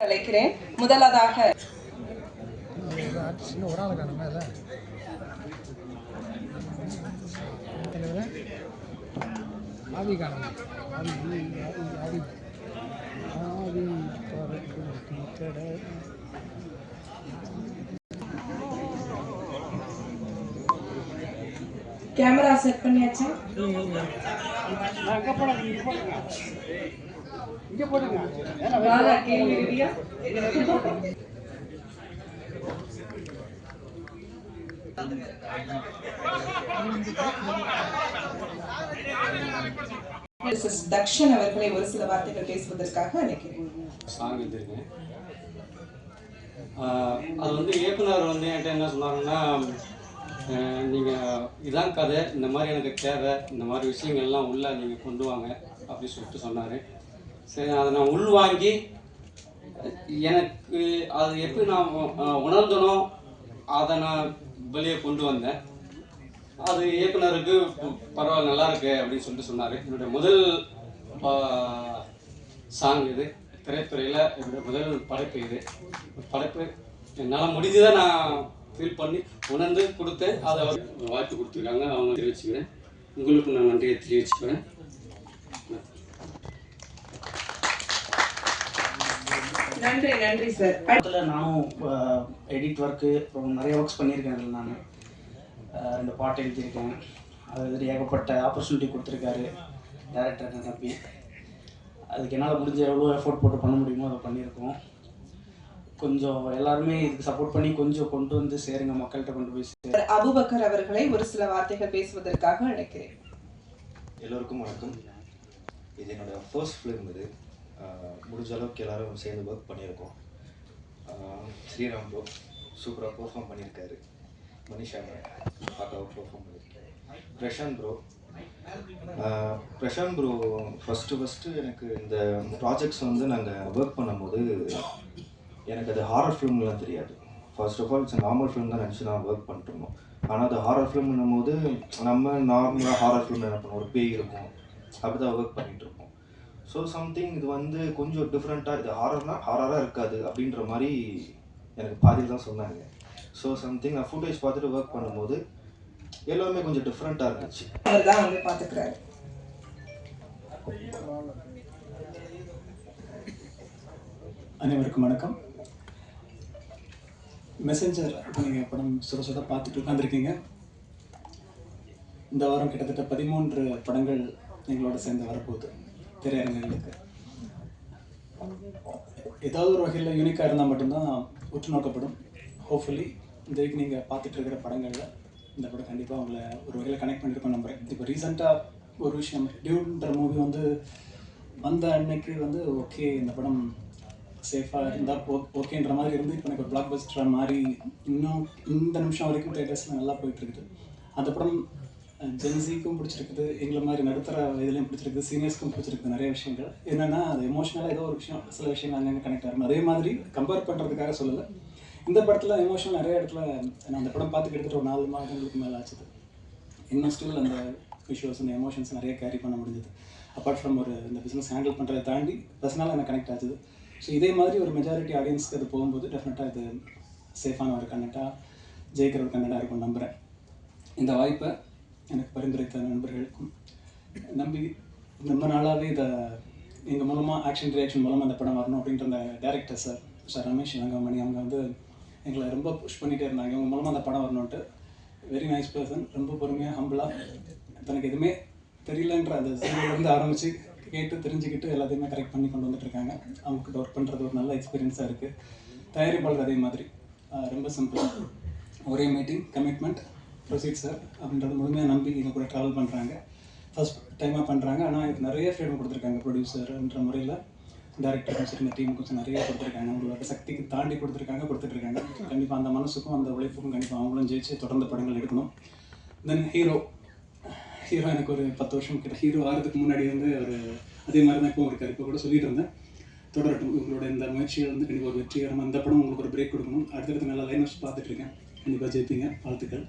அழைக்கிறேன். முதலாவதாக camera set பண்ணியாச்சா? இங்க போடுங்க. வாடா கேள்வி ரெடியா? தக்ஷன் அவர்களை ஒரு சில வார்த்தைகள் பேசுவதற்காக அழைக்கிறேன். சாங் எழுதியிருக்கேன். அது வந்து இயக்குனர் வந்து என்கிட்ட என்ன சொன்னாங்கன்னா, நீங்கள் இதான் கதை, இந்த மாதிரி எனக்கு தேவை, இந்த மாதிரி விஷயங்கள்லாம் உள்ளே நீங்கள் கொண்டு வாங்க அப்படின்னு சொல்லிட்டு சொன்னார். சரி, அதை நான் உள்வாங்கி எனக்கு அது எப்படி நான் உணர்ந்தனோ அதை நான் வெளியே கொண்டு வந்தேன். அது இயக்குனருக்கு பரவாயில்ல, நல்லா இருக்கு அப்படின்னு சொல்லிட்டு சொன்னார். என்னுடைய முதல் சாங் இது, திரைத்துறையில் என்னுடைய முதல் படைப்பு இது. படைப்பு என்னால் முடிஞ்சதை நான் ஃபீல் பண்ணி உணர்ந்து கொடுத்தேன். அதை வாய்ப்பு கொடுத்துருக்காங்க, அவங்க தெரிவிச்சுக்கிறேன். உங்களுக்கு நான் நன்றியை தெரிவிச்சுக்கிறேன். நன்றி நன்றி சார். அதில் நானும் எடிட் ஒர்க்கு அப்புறம் நிறைய ஒர்க்ஸ் பண்ணியிருக்கேன். அதில் நான் 2 பாட்டு எழுதியிருக்கேன். அது ஏகப்பட்ட ஆப்பர்ச்சுனிட்டி கொடுத்துருக்காரு டேரக்டர் நம்பி. அதுக்கு என்னால் முடிஞ்ச எவ்வளோ எஃபோர்ட் போட்டு பண்ண முடியுமோ அதை பண்ணியிருக்கோம். கொஞ்சம் எல்லாருமே இதுக்கு சப்போர்ட் பண்ணி கொஞ்சம் கொண்டு வந்து சேருங்க, மக்கள்கிட்ட கொண்டு போய் சேருங்க. அபுபக்கர் அவர்களை ஒரு சில வார்த்தைகள் பேசுவதற்காக அழைக்கிறேன். எல்லோருக்கும் வணக்கம். இது என்னோட ஃபர்ஸ்ட் ஃபிலிம். இது முடிஞ்ச அளவுக்கு எல்லோரும் சேர்ந்து ஒர்க் பண்ணியிருக்கோம். ஸ்ரீராம் ப்ரோ சூப்பராக பெர்ஃபார்ம் பண்ணியிருக்காரு. மனிஷா பார்க்க பெர்ஃபார்ம் பண்ணியிருக்காரு. பிரசாந்த் ப்ரோ ஃபஸ்ட்டு எனக்கு இந்த ப்ராஜெக்ட்ஸ் வந்து நாங்கள் ஒர்க் பண்ணும்போது எனக்கு அது ஹாரர் ஃபிலிம்லாம் தெரியாது. First of all it's normal film தான் நினச்சி நான் ஒர்க் பண்ணிட்டுருந்தோம். ஆனால் அது ஹாரர் ஃபிலிம்னும் போது நம்ம நார்மலாக ஹாரர் ஃபிலிம் என்ன பண்ணுவோம், ஒரு பேய் இருக்கும், அப்படி தான் ஒர்க் பண்ணிகிட்ருப்போம். ஸோ சம்திங் இது வந்து கொஞ்சம் டிஃப்ரெண்ட்டாக, இது ஹாரராக இருக்காது அப்படின்ற மாதிரி எனக்கு பாதியில் தான் சொன்னாங்க. ஸோ சம்திங் நான் ஃபுட்டேஜ் பார்த்துட்டு ஒர்க் பண்ணும்போது எல்லாமே கொஞ்சம் டிஃப்ரெண்ட்டாக இருந்துச்சு. அவர் தான் வந்து பார்த்துக்கிறாரு. அனைவருக்கும் வணக்கம். மெசஞ்சர் இப்போ நீங்கள் படம் சுட பார்த்துட்டு உட்காந்துருக்கீங்க. இந்த வாரம் கிட்டத்தட்ட 13 படங்கள் எங்களோட சேர்ந்து வரப்போகுது திரையரங்குகளுக்கு. ஏதாவது ஒரு வகையில் யூனிக்காக இருந்தால் மட்டும்தான் உற்று நோக்கப்படும். ஹோப்ஃபுல்லி இந்த வீக் நீங்கள் பார்த்துட்டு இருக்கிற படங்களில் இந்த படம் கண்டிப்பாக உங்களை ஒரு வகையில் கனெக்ட் பண்ணியிருக்கோம் நம்புறேன். இப்போ ரீசெண்டாக ஒரு விஷயம், டியூன்ற மூவி வந்து வந்த அன்னைக்கு வந்து ஓகே இந்த படம் சேஃபாக இருந்தால் ஓகேன்ற மாதிரி இருந்து இப்போ எனக்கு ஒரு பிளாக் பஸ்டராக மாறி இன்னும் இந்த நிமிஷம் வரைக்கும் தேட்டர்ஸில் நல்லா போயிட்டுருக்குது. அந்த படம் ஜென்சிக்கும் பிடிச்சிருக்குது, எங்களை மாதிரி நடுத்தர இதுலேயும் பிடிச்சிருக்குது, சீனியர்ஸ்க்கும் பிடிச்சிருக்குது. நிறைய விஷயங்கள் என்னென்னா அது எமோஷனலாக ஏதோ ஒரு விஷயம், சில விஷயங்கள் அங்கங்கே கனெக்ட் ஆகும். அதே மாதிரி கம்பேர் பண்ணுறதுக்காக சொல்லலை, இந்த படத்தில் எமோஷனல் நிறைய இடத்துல நான் அந்த படம் பார்த்து கிட்டத்தட்ட ஒரு 4 மாதங்களுக்கு மேலே ஆச்சுது. இன்னும் ஸ்டில் அந்த விஷுவல்ஸ் அந்த எமோஷன்ஸ் நிறைய கேரி பண்ண முடிஞ்சது. அப்பார்ட் ஃப்ரம் ஒரு இந்த பிஸ்னஸ் ஹேண்டில் பண்ணுறதை தாண்டி பர்சனலாக எனக்கு கனெக்ட் ஆச்சுது. ஸோ இதே மாதிரி ஒரு மெஜாரிட்டி ஆடியன்ஸ்க்கு அது போகும்போது டெஃபினட்டாக இது சேஃபான ஒரு கண்டென்ட்டாக ஜெயிக்கிற ஒரு கண்டென்ட்டாக இருக்கும் நம்புகிறேன். இந்த வாய்ப்பை எனக்கு பரிந்துரைத்த நண்பர்களுக்கும் நம்பி ரொம்ப நாளாகவே இதை எங்கள் மூலமாக ஆக்ஷன் ரியாக்ஷன் மூலமாக அந்த படம் வரணும் அப்படின்ற அந்த டேரக்டர் சார் ரமேஷ் வெங்கமணி அவங்க வந்து எங்களை ரொம்ப புஷ் பண்ணிகிட்டே இருந்தாங்க. இவங்க மூலமாக அந்த படம் வரணுன்ட்டு. வெரி நைஸ் பர்சன், ரொம்ப பொறுமையாக ஹம்பிளாக தனக்கு எதுவுமே தெரியலன்ற அந்த சீரியலேருந்து ஆரம்பித்து கேட்டு தெரிஞ்சுக்கிட்டு எல்லாத்தையுமே கரெக்ட் பண்ணி கொண்டு வந்துட்டுருக்காங்க. அவங்கக்கிட்ட ஒர்க் பண்ணுறது ஒரு நல்ல எக்ஸ்பீரியன்ஸாக இருக்குது. தயாரிப்பாளர் அதே மாதிரி ரொம்ப சிம்பிள், ஒரே மீட்டிங், கமிட்மெண்ட், ப்ரொசீட் சார் அப்படின்றது முழுமையாக நம்பி எங்கள் கூட ட்ராவல் பண்ணுறாங்க. ஃபஸ்ட் டைமாக பண்ணுறாங்க. ஆனால் இதுக்கு நிறைய ஃப்ரீடம் கொடுத்துருக்காங்க. ப்ரொடியூசர்ன்ற முறையில் டேரக்டருக்கும் சரி இந்த டீமுக்கும் சரி நிறைய கொடுத்துருக்காங்க. அவங்களோட சக்திக்கு தாண்டி கொடுத்துட்ருக்காங்க. கண்டிப்பாக அந்த மனசுக்கும் அந்த உழைப்புக்கும் கண்டிப்பாக அவங்களும் ஜெயிச்சு தொடர்ந்து படங்கள் எடுக்கணும். தென் ஹீரோ எனக்கு ஒரு 10 வருஷம் கிட்ட ஹீரோ ஆகிறதுக்கு முன்னாடி வந்து ஒரு அதே மாதிரி தான் இப்போ இருக்கார். இப்போ கூட சொல்லிட்டு இருந்தேன், தொடரட்டும் உங்களோட இந்த முயற்சிகள் வந்து கண்டிப்பாக ஒரு வெற்றிகரமாக இந்த படம் உங்களுக்கு ஒரு பிரேக் கொடுக்கணும். அடுத்தடுத்து நல்லா லைனர்ஸ் பார்த்துட்ருக்கேன், கண்டிப்பாக ஜெயிப்பீங்க, வாழ்த்துக்கள்.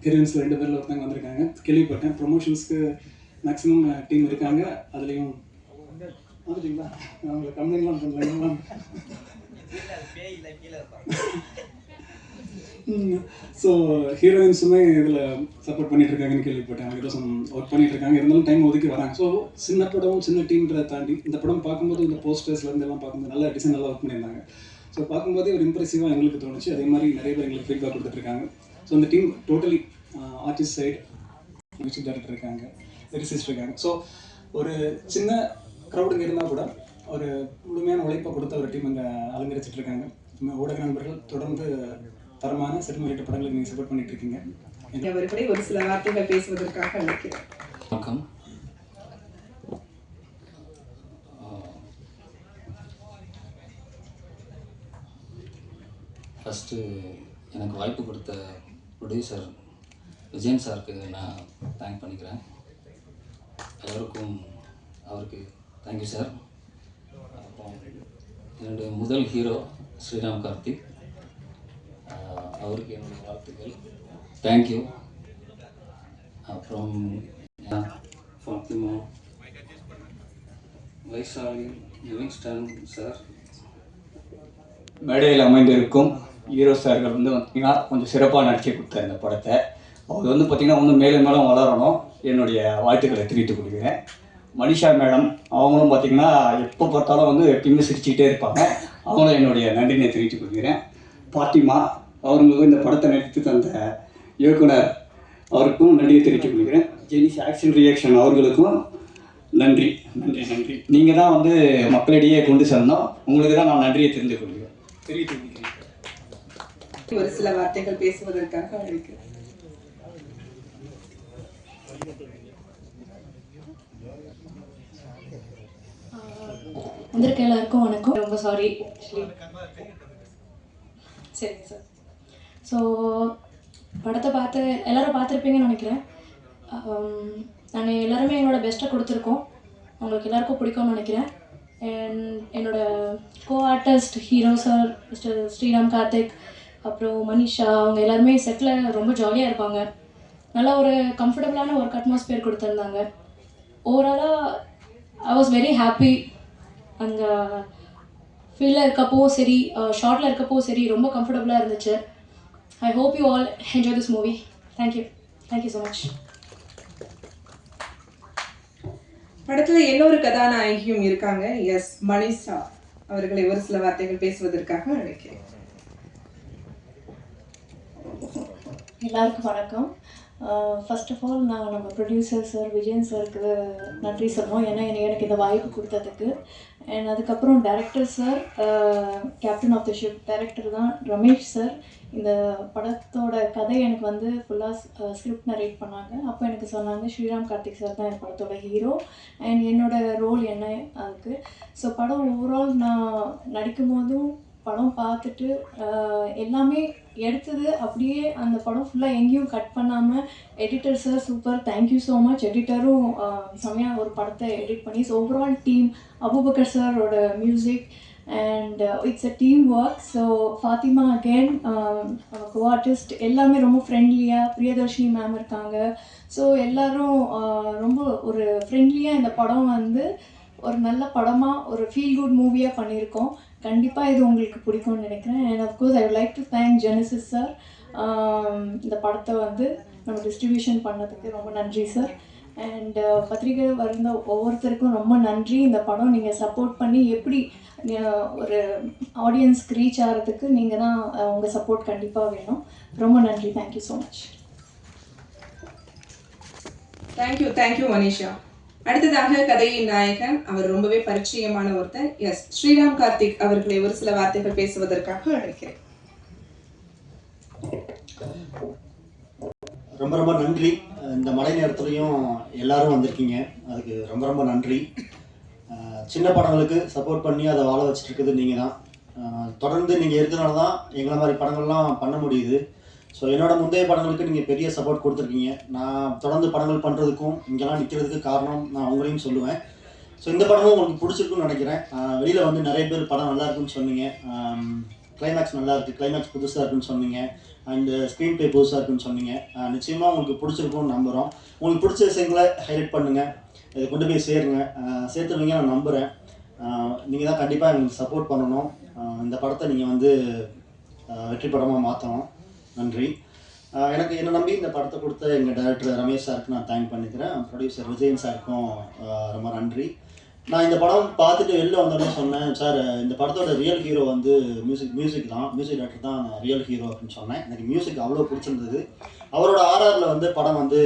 ஹீரோயின்ஸில் 2 பேரில் ஒருத்தவங்க வந்திருக்காங்க கேள்விப்பட்டேன். ப்ரொமோஷன்ஸ்க்கு மேக்ஸிமம் டீம் இருக்காங்க. அதுலேயும் வந்துட்டீங்களா? நான் உங்களை கம்ப்ளைண்ட்லாம் பண்ணலாம். ஸோ ஹீரோயின்ஸுமே இதில் சப்போர்ட் பண்ணிட்டு இருக்காங்கன்னு கேள்விப்பட்டேன். அவங்க ஒர்க் பண்ணிட்டு இருக்காங்க, இருந்தாலும் டைம் ஒதுக்கி வராங்க. ஸோ சின்ன படம் சின்ன டீம்ன்றதை தாண்டி இந்த படம் பார்க்கும்போது இந்த போஸ்டர்ஸ்லேருந்து எல்லாம் பார்க்கும்போது நல்லா டிசைன் நல்லா ஒர்க் பண்ணியிருந்தாங்க. ஸோ பார்க்கும்போதே ஒரு இம்ப்ரெசிவாக எங்களுக்கு தோணுச்சு. அதே மாதிரி நிறைய பேர் எங்களுக்கு ஃபீட்பேக் கொடுத்துட்ருக்காங்க. ஸோ இந்த team totally artist side, music director இருக்காங்க, லிரிசிஸ்ட் இருக்காங்க. ஸோ ஒரு சின்ன க்ரௌடுங்க இருந்தால் கூட ஒரு முழுமையான உழைப்பை கொடுத்த ஒரு டீம் அங்கே அலங்கரிச்சிட்டு இருக்காங்க. ஊடக நண்பர்கள் தொடர்ந்து தரமான சினிமா உள்ளிட்ட படங்களுக்கு நீங்கள் சப்போர்ட் பண்ணிட்டு இருக்கீங்க. அவர்களை ஒரு சில வார்த்தைகள் பேசுவதற்காக அழைக்கிறேன். வணக்கம். ஃபஸ்ட்டு எனக்கு வாய்ப்பு கொடுத்த ப்ரொடியூசர் விஜயன் சாருக்கு நான் தேங்க் பண்ணிக்கிறேன். எல்லோருக்கும் அவருக்கு தேங்க்யூ சார். அப்புறம் என்னுடைய முதல் ஹீரோ ஸ்ரீராம் கார்த்திக், அவருக்கு என்னுடைய வாழ்த்துக்கள், தேங்க்யூ. அப்புறம் ஃபாத்திமா, வைசாலி, லிவிங்ஸ்டன் சார், மேடையில் அமைந்திருக்கும் ஹீரோ சார்கள் வந்து பார்த்திங்கன்னா கொஞ்சம் சிறப்பாக நடிச்சு கொடுத்தார் இந்த படத்தை. அவர் வந்து பார்த்திங்கன்னா இன்னும் மேலும் மேலும் வளரணும், என்னுடைய வாழ்த்துக்களை தெரிவித்துக் கொள்கிறேன். மனிஷா மேடம் அவங்களும் பார்த்திங்கன்னா எப்போ பார்த்தாலும் வந்து எப்பயுமே சிரிச்சுக்கிட்டே இருப்பாங்க, அவங்களும் என்னுடைய நன்றினை தெரிவித்துக் கொள்கிறேன். பாத்திமா அவங்களுக்கு இந்த படத்தை நடித்து தந்த இயக்குனர் அவருக்கும் நன்றியை தெரிவித்துக் கொள்கிறேன். ஜெனிஸ் ஆக்ஷன் ரியாக்ஷன் அவர்களுக்கும் நன்றி நன்றி நன்றி. நீங்கள் தான் வந்து மக்களிடையே கொண்டு செல்லணும், உங்களுக்கு தான் நான் நன்றியை தெரிவித்துக் கொள்கிறேன். ஒரு சில வார்த்தைகள் பேசுவதற்காக அழைக்கிறேன். வந்திருக்க எல்லாருக்கும் வணக்கம். ரொம்ப சாரி சரிங்க சார். ஸோ படத்தை எல்லோரும் பார்த்துருப்பீங்கன்னு நினைக்கிறேன். நாங்கள் எல்லாருமே எங்களோட பெஸ்ட்டை கொடுத்துருக்கோம், உங்களுக்கு எல்லாருக்கும் பிடிக்கும்னு நினைக்கிறேன். என்னோடய co artist hero sir mister Sriram Karthik, அப்புறம் மனிஷா, அவங்க எல்லாருமே செட்டில் ரொம்ப ஜாலியாக இருப்பாங்க. நல்லா ஒரு கம்ஃபர்டபுளான ஒர்க் அட்மாஸ்பியர் கொடுத்துருந்தாங்க. ஓவராலாக ஐ வாஸ் வெரி ஹாப்பி. அந்த ஃபீல்டில் இருக்கப்போ சரி, ஷார்ட்டில் இருக்கப்போ சரி, ரொம்ப கம்ஃபர்டபுளாக இருந்துச்சு. I hope you all enjoy this movie. Thank you so much. படத்தில் இன்னொரு கதாநாயகியும் இருக்காங்க. எஸ் மனிஷா அவர்களை ஒரு சில வார்த்தைகள் பேசுவதற்காக அழைக்கிறேன். எல்லாருக்கும் வணக்கம். ஃபர்ஸ்ட் ஆஃப் ஆல் நான் நம்ம ப்ரொடியூசர் சார் விஜயன் சாருக்கு நன்றி சொல்லணும், ஏன்னா எனக்கு இந்த வாய்ப்பு கொடுத்ததுக்கு. அண்ட் அதுக்கப்புறம் director sir, captain of the ship director தான் ரமேஷ் சார். இந்த படத்தோட கதை எனக்கு வந்து ஃபுல்லாக ஸ்கிரிப்ட் நரேட் பண்ணாங்க. அப்போ எனக்கு சொன்னாங்க ஸ்ரீராம் கார்த்திக் சார் தான் என் படத்தோட ஹீரோ அண்ட் என்னோடய ரோல் என்ன அதுக்கு. ஸோ படம் ஓவரால் நான் நடிக்கும் போதும் படம் பார்த்துட்டு எல்லாமே எடுத்தது அப்படியே அந்த படம் ஃபுல்லாக எங்கேயும் கட் பண்ணாமல் editor sir super, thank you so much. எடிட்டரும் செம்மையாக ஒரு படத்தை எடிட் பண்ணி. ஸோ ஓவரால் டீம், அபுபக்கர் சாரோட music and it's a team work. So Fathima again co artist, எல்லாமே ரொம்ப ஃப்ரெண்ட்லியாக. பிரியதர்ஷினி மேம் இருக்காங்க. ஸோ எல்லோரும் ரொம்ப ஒரு ஃப்ரெண்ட்லியாக இந்த படம் வந்து ஒரு நல்ல படமாக ஒரு ஃபீல் குட் மூவியாக பண்ணியிருக்கோம். கண்டிப்பாக இது உங்களுக்கு பிடிக்கும்னு நினைக்கிறேன். And of course I would like to thank Genesis sir. இந்த படத்தை வந்து நம்ம டிஸ்ட்ரிபியூஷன் பண்ணதுக்கு ரொம்ப நன்றி சார். அண்ட் பத்திரிகை வந்த ஒவ்வொருத்தருக்கும் ரொம்ப நன்றி. இந்த படம் நீங்கள் சப்போர்ட் பண்ணி எப்படி ஒரு ஆடியன்ஸ்க்கு ரீச் ஆகிறதுக்கு நீங்கள் தான் உங்கள் சப்போர்ட் கண்டிப்பாக வேணும். ரொம்ப நன்றி. Thank you so much. Thank you Manisha. அடுத்ததாக கதையின் நாயகன், அவர் ரொம்பவே பரிச்சயமான ஒருத்தர். எஸ் ஸ்ரீராம் கார்த்திக் அவர்களை ஒரு சில வார்த்தைகள் பேசுவதற்காக அழைக்கிறேன். ரொம்ப ரொம்ப நன்றி. இந்த மழை நேரத்துலையும் எல்லாரும் வந்திருக்கீங்க, அதுக்கு ரொம்ப ரொம்ப நன்றி. சின்ன படங்களுக்கு சப்போர்ட் பண்ணி அதை வாழ வச்சுட்டு இருக்குது நீங்கள் தான். தொடர்ந்து நீங்கள் இருக்கிறனால தான் எங்களை மாதிரி படங்கள்லாம் பண்ண முடியுது. ஸோ என்னோட முந்தைய படங்களுக்கு நீங்கள் பெரிய சப்போர்ட் கொடுத்துருக்கீங்க. நான் தொடர்ந்து படங்கள் பண்ணுறதுக்கும் இங்கெல்லாம் நிற்கிறதுக்கு காரணம் நான் உங்களையும் சொல்லுவேன். ஸோ இந்த படமும் உங்களுக்கு பிடிச்சிருக்குன்னு நினைக்கிறேன். வெளியில் வந்து நிறைய பேர் படம் நல்லா இருக்குன்னு சொன்னீங்க, கிளைமேக்ஸ் நல்லா இருக்குது, கிளைமேக்ஸ் புதுசாக இருக்குன்னு சொன்னீங்க, அண்டு ஸ்க்ரீன் ப்ளே புதுசாக இருக்குன்னு சொன்னீங்க. நிச்சயமாக உங்களுக்கு பிடிச்சிருக்கும்னு நம்புகிறோம். உங்களுக்கு பிடிச்ச விஷயங்களை ஹைலைட் பண்ணுங்கள், இதை கொண்டு போய் சேருங்க, சேர்த்துருவீங்க நான் நம்புகிறேன். நீங்கள் தான் கண்டிப்பாக எங்களுக்கு சப்போர்ட் பண்ணணும். இந்த படத்தை நீங்கள் வந்து வெற்றி படமாக மாற்றணும். நன்றி. எனக்கு என்னை நம்பி இந்த படத்தை கொடுத்த எங்கள் டைரக்டர் ரமேஷ் சாருக்கு நான் தேங்க் பண்ணிக்கிறேன். ப்ரொடியூசர் விஜயன் சாருக்கும் ரொம்ப நன்றி. நான் இந்த படம் பார்த்துட்டு வெளில வந்தோடனே சொன்னேன், சார் இந்த படத்தோட ரியல் ஹீரோ வந்து மியூசிக் தான், மியூசிக் டைரக்டர் தான் ரியல் ஹீரோ அப்படின்னு சொன்னேன். எனக்கு மியூசிக் அவ்வளோ பிடிச்சிருந்தது. அவரோட ஆர்ஆரில் வந்து படம் வந்து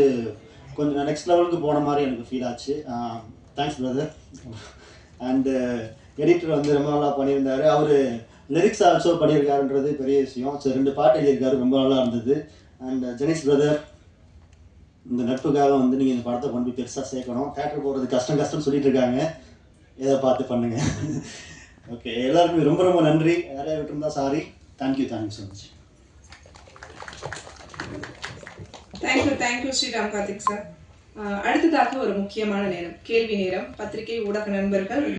கொஞ்சம் நெக்ஸ்ட் லெவலுக்கு போன மாதிரி எனக்கு ஃபீல் ஆச்சு. Thanks brother. அண்டு எடிட்டர் வந்து ரொம்ப நல்லா பண்ணியிருந்தார். அவர் லிரிக்ஸ் ஆல்சோ பண்ணியிருக்காருன்றது பெரிய விஷயம். ஸோ 2 பாட்டு எழுதியிருக்காரு, ரொம்ப நல்லா இருந்தது. அண்ட் ஜெனிஸ் பிரதர், இந்த நட்புக்காக வந்து நீங்கள் இந்த படத்தை கொண்டு போய் பெருசாக சேர்க்கணும். தேட்டர் போகிறது கஷ்டம்னு சொல்லிட்டு இருக்காங்க, எதை பார்த்து பண்ணுங்க. ஓகே, எல்லாருக்குமே ரொம்ப ரொம்ப நன்றி. யாரையா விட்டுருந்தா sorry. Thank you so much. Thank you Sriram Karthik sir. அடுத்ததாக ஒரு முக்கியமான நேரம், கேள்வி நேரம். பத்திரிகை ஊடக நண்பர்கள்